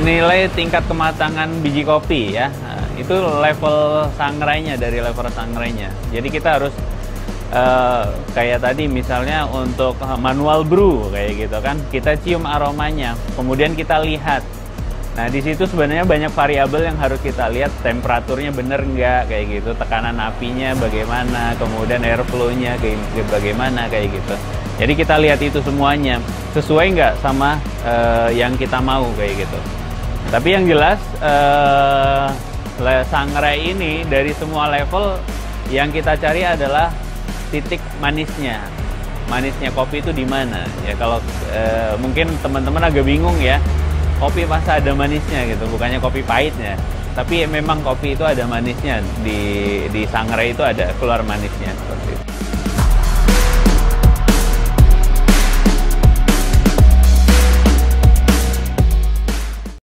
nilai tingkat kematangan biji kopi ya. Nah, itu level sangrainya, dari level sangrainya. Jadi kita harus kayak tadi misalnya untuk manual brew kayak gitu kan, kita cium aromanya, kemudian kita lihat. Nah di situ sebenarnya banyak variabel yang harus kita lihat, temperaturnya bener nggak kayak gitu, tekanan apinya bagaimana, kemudian airflow-nya bagaimana kayak gitu. Jadi kita lihat itu semuanya sesuai nggak sama yang kita mau kayak gitu. Tapi yang jelas sangrai ini dari semua level yang kita cari adalah titik manisnya. Manisnya kopi itu di mana? Ya kalau mungkin teman-teman agak bingung ya. Kopi pasti ada manisnya gitu, bukannya kopi pahitnya. Tapi memang kopi itu ada manisnya, di sangrai itu ada keluar manisnya.